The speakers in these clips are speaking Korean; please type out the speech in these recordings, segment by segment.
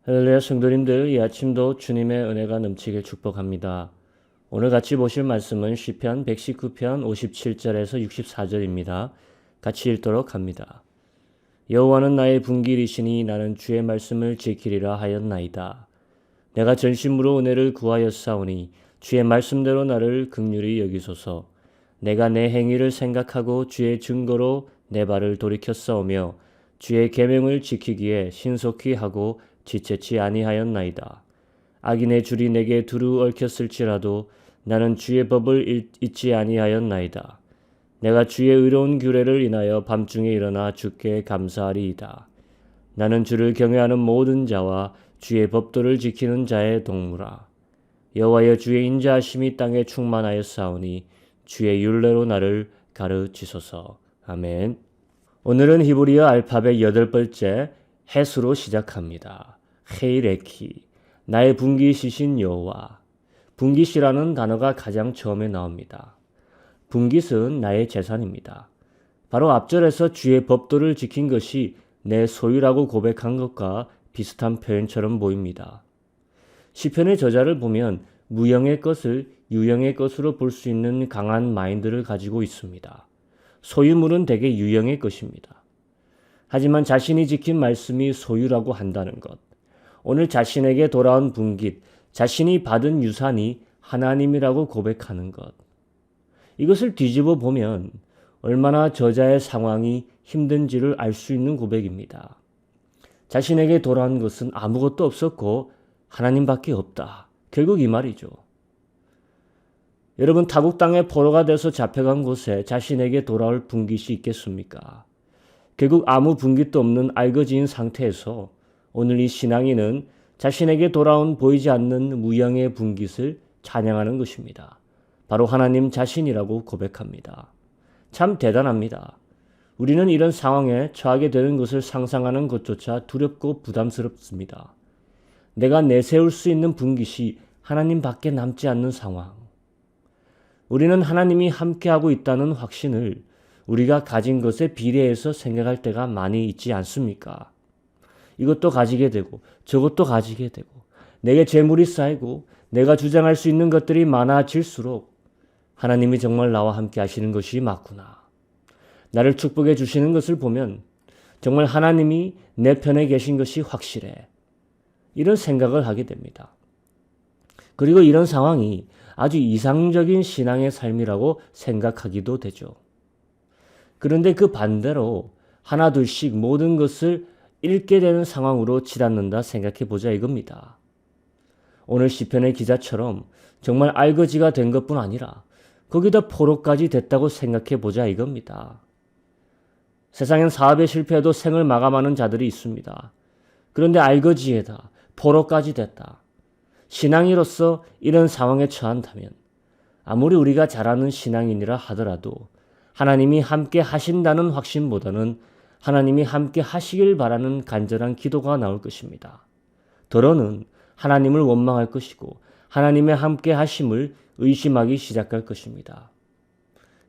할렐루야 성도님들, 이 아침도 주님의 은혜가 넘치길 축복합니다. 오늘 같이 보실 말씀은 시편 119편 57절에서 64절입니다. 같이 읽도록 합니다. 여호와는 나의 분길이시니 나는 주의 말씀을 지키리라 하였나이다. 내가 전심으로 은혜를 구하였사오니 주의 말씀대로 나를 긍휼히 여기소서. 내가 내 행위를 생각하고 주의 증거로 내 발을 돌이켰사오며 주의 계명을 지키기에 신속히 하고 지체치 아니하였나이다. 악인의 줄이 내게 두루 얽혔을지라도 나는 주의 법을 잊지 아니하였나이다. 내가 주의 의로운 규례를 인하여 밤중에 일어나 주께 감사하리이다. 나는 주를 경외하는 모든 자와 주의 법도를 지키는 자의 동무라. 여호와여, 주의 인자하심이 땅에 충만하였사오니 주의 율례로 나를 가르치소서. 아멘. 오늘은 히브리어 알파벳 8번째 헷으로 시작합니다. 헤이레키, 나의 분깃이신 여호와. 분깃이라는 단어가 가장 처음에 나옵니다. 분깃은 나의 재산입니다. 바로 앞절에서 주의 법도를 지킨 것이 내 소유라고 고백한 것과 비슷한 표현처럼 보입니다. 시편의 저자를 보면 무형의 것을 유형의 것으로 볼 수 있는 강한 마인드를 가지고 있습니다. 소유물은 대개 유형의 것입니다. 하지만 자신이 지킨 말씀이 소유라고 한다는 것, 오늘 자신에게 돌아온 분깃, 자신이 받은 유산이 하나님이라고 고백하는 것, 이것을 뒤집어 보면 얼마나 저자의 상황이 힘든지를 알 수 있는 고백입니다. 자신에게 돌아온 것은 아무것도 없었고 하나님밖에 없다. 결국 이 말이죠. 여러분, 타국 땅에 포로가 돼서 잡혀간 곳에 자신에게 돌아올 분깃이 있겠습니까? 결국 아무 분깃도 없는 알거지인 상태에서 오늘 이 신앙인은 자신에게 돌아온 보이지 않는 무형의 분깃을 찬양하는 것입니다. 바로 하나님 자신이라고 고백합니다. 참 대단합니다. 우리는 이런 상황에 처하게 되는 것을 상상하는 것조차 두렵고 부담스럽습니다. 내가 내세울 수 있는 분깃이 하나님밖에 남지 않는 상황. 우리는 하나님이 함께하고 있다는 확신을 우리가 가진 것에 비례해서 생각할 때가 많이 있지 않습니까? 이것도 가지게 되고 저것도 가지게 되고 내게 재물이 쌓이고 내가 주장할 수 있는 것들이 많아질수록 하나님이 정말 나와 함께 하시는 것이 맞구나. 나를 축복해 주시는 것을 보면 정말 하나님이 내 편에 계신 것이 확실해. 이런 생각을 하게 됩니다. 그리고 이런 상황이 아주 이상적인 신앙의 삶이라고 생각하기도 되죠. 그런데 그 반대로 하나둘씩 모든 것을 잃게 되는 상황으로 치닫는다 생각해 보자 이겁니다. 오늘 시편의 기자처럼 정말 알거지가 된 것뿐 아니라 거기다 포로까지 됐다고 생각해 보자 이겁니다. 세상엔 사업에 실패해도 생을 마감하는 자들이 있습니다. 그런데 알거지에다 포로까지 됐다. 신앙인으로서 이런 상황에 처한다면 아무리 우리가 잘하는 신앙인이라 하더라도 하나님이 함께 하신다는 확신보다는 하나님이 함께 하시길 바라는 간절한 기도가 나올 것입니다. 더러는 하나님을 원망할 것이고 하나님의 함께 하심을 의심하기 시작할 것입니다.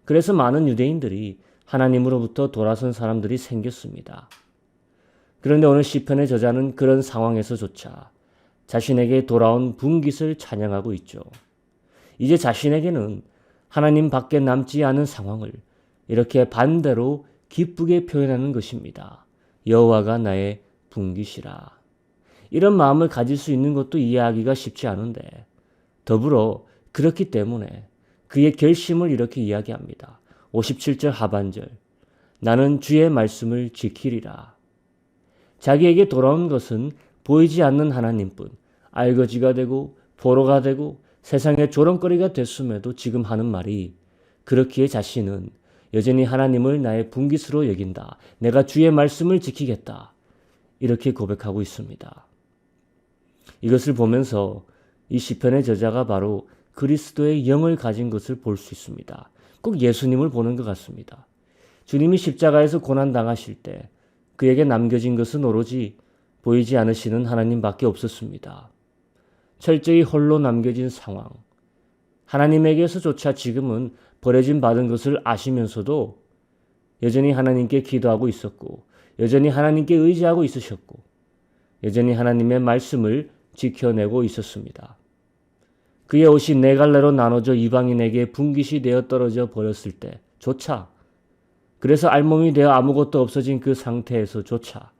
그래서 많은 유대인들이 하나님으로부터 돌아선 사람들이 생겼습니다. 그런데 오늘 시편의 저자는 그런 상황에서조차 자신에게 돌아온 분깃을 찬양하고 있죠. 이제 자신에게는 하나님 밖에 남지 않은 상황을 이렇게 반대로 기쁘게 표현하는 것입니다. 여호와가 나의 분깃이라. 이런 마음을 가질 수 있는 것도 이해하기가 쉽지 않은데 더불어 그렇기 때문에 그의 결심을 이렇게 이야기합니다. 57절 하반절, 나는 주의 말씀을 지키리라. 자기에게 돌아온 것은 보이지 않는 하나님뿐, 알거지가 되고 포로가 되고 세상의 조롱거리가 됐음에도 지금 하는 말이 그렇기에 자신은 여전히 하나님을 나의 분깃으로 여긴다. 내가 주의 말씀을 지키겠다. 이렇게 고백하고 있습니다. 이것을 보면서 이 시편의 저자가 바로 그리스도의 영을 가진 것을 볼 수 있습니다. 꼭 예수님을 보는 것 같습니다. 주님이 십자가에서 고난당하실 때 그에게 남겨진 것은 오로지 보이지 않으시는 하나님밖에 없었습니다. 철저히 홀로 남겨진 상황. 하나님에게서조차 지금은 버려진 받은 것을 아시면서도 여전히 하나님께 기도하고 있었고 여전히 하나님께 의지하고 있으셨고 여전히 하나님의 말씀을 지켜내고 있었습니다. 그의 옷이 네 갈래로 나눠져 이방인에게 분깃이 되어 떨어져 버렸을 때조차, 그래서 알몸이 되어 아무것도 없어진 그 상태에서조차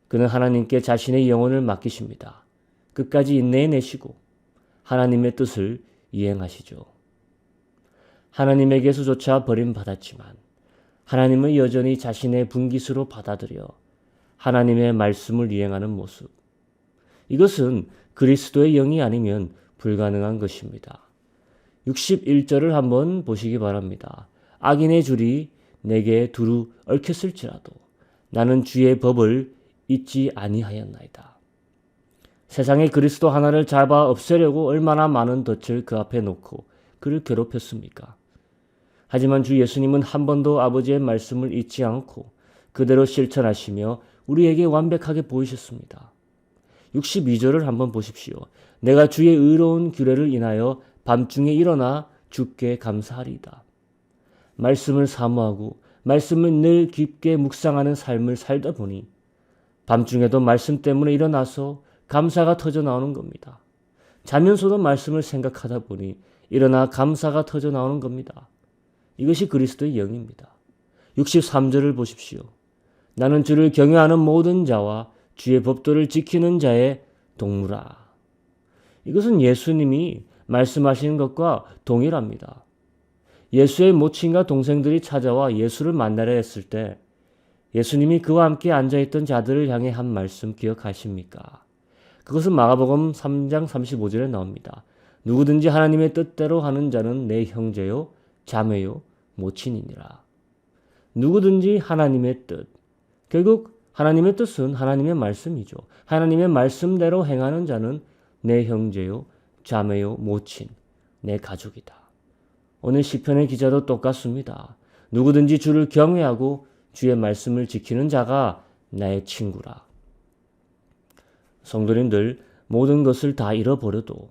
그는 하나님께 자신의 영혼을 맡기십니다. 끝까지 인내해내시고 하나님의 뜻을 이행하시죠. 하나님에게서조차 버림받았지만 하나님은 여전히 자신의 분깃으로 받아들여 하나님의 말씀을 이행하는 모습. 이것은 그리스도의 영이 아니면 불가능한 것입니다. 61절을 한번 보시기 바랍니다. 악인의 줄이 내게 두루 얽혔을지라도 나는 주의 법을 잊지 아니하였나이다. 세상에 그리스도 하나를 잡아 없애려고 얼마나 많은 덫을 그 앞에 놓고 그를 괴롭혔습니까? 하지만 주 예수님은 한 번도 아버지의 말씀을 잊지 않고 그대로 실천하시며 우리에게 완벽하게 보이셨습니다. 62절을 한번 보십시오. 내가 주의 의로운 규례를 인하여 밤중에 일어나 주께 감사하리이다. 말씀을 사모하고 말씀을 늘 깊게 묵상하는 삶을 살다 보니 밤중에도 말씀 때문에 일어나서 감사가 터져 나오는 겁니다. 자면서도 말씀을 생각하다 보니 일어나 감사가 터져 나오는 겁니다. 이것이 그리스도의 영입니다. 63절을 보십시오. 나는 주를 경외하는 모든 자와 주의 법도를 지키는 자의 동무라. 이것은 예수님이 말씀하시는 것과 동일합니다. 예수의 모친과 동생들이 찾아와 예수를 만나려 했을 때 예수님이 그와 함께 앉아있던 자들을 향해 한 말씀 기억하십니까? 그것은 마가복음 3장 35절에 나옵니다. 누구든지 하나님의 뜻대로 하는 자는 내 형제요, 자매요, 모친이니라. 누구든지 하나님의 뜻. 결국 하나님의 뜻은 하나님의 말씀이죠. 하나님의 말씀대로 행하는 자는 내 형제요, 자매요, 모친, 내 가족이다. 오늘 시편의 기자도 똑같습니다. 누구든지 주를 경외하고 주의 말씀을 지키는 자가 나의 친구라. 성도님들, 모든 것을 다 잃어버려도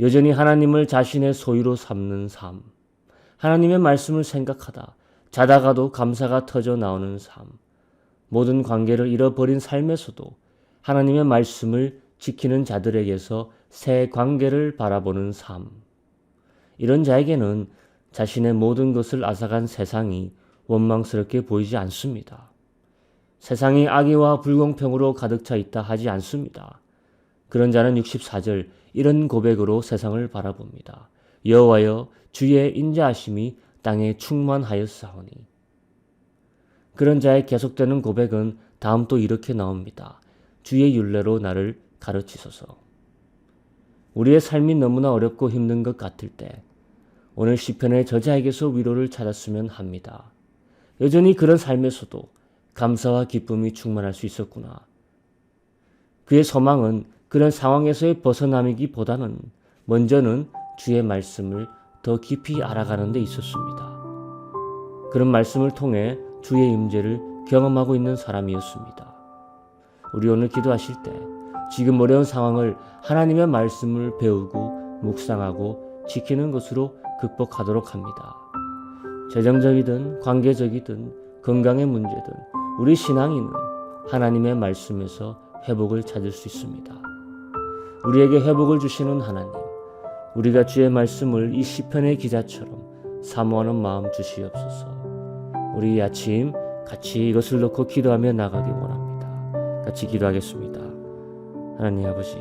여전히 하나님을 자신의 소유로 삼는 삶, 하나님의 말씀을 생각하다 자다가도 감사가 터져 나오는 삶, 모든 관계를 잃어버린 삶에서도 하나님의 말씀을 지키는 자들에게서 새 관계를 바라보는 삶. 이런 자에게는 자신의 모든 것을 앗아간 세상이 원망스럽게 보이지 않습니다. 세상이 악의와 불공평으로 가득 차 있다 하지 않습니다. 그런 자는 64절 이런 고백으로 세상을 바라봅니다. 여호와여 주의 인자하심이 땅에 충만하였사오니. 그런 자의 계속되는 고백은 다음 또 이렇게 나옵니다. 주의 율례로 나를 가르치소서. 우리의 삶이 너무나 어렵고 힘든 것 같을 때 오늘 시편의 저자에게서 위로를 찾았으면 합니다. 여전히 그런 삶에서도 감사와 기쁨이 충만할 수 있었구나. 그의 소망은 그런 상황에서의 벗어남이기보다는 먼저는 주의 말씀을 더 깊이 알아가는 데 있었습니다. 그런 말씀을 통해 주의 임재를 경험하고 있는 사람이었습니다. 우리 오늘 기도하실 때 지금 어려운 상황을 하나님의 말씀을 배우고 묵상하고 지키는 것으로 극복하도록 합니다. 재정적이든 관계적이든 건강의 문제든 우리 신앙인은 하나님의 말씀에서 회복을 찾을 수 있습니다. 우리에게 회복을 주시는 하나님, 우리가 주의 말씀을 이 시편의 기자처럼 사모하는 마음 주시옵소서. 우리 이 아침 같이 이것을 놓고 기도하며 나가기 원합니다. 같이 기도하겠습니다. 하나님 아버지,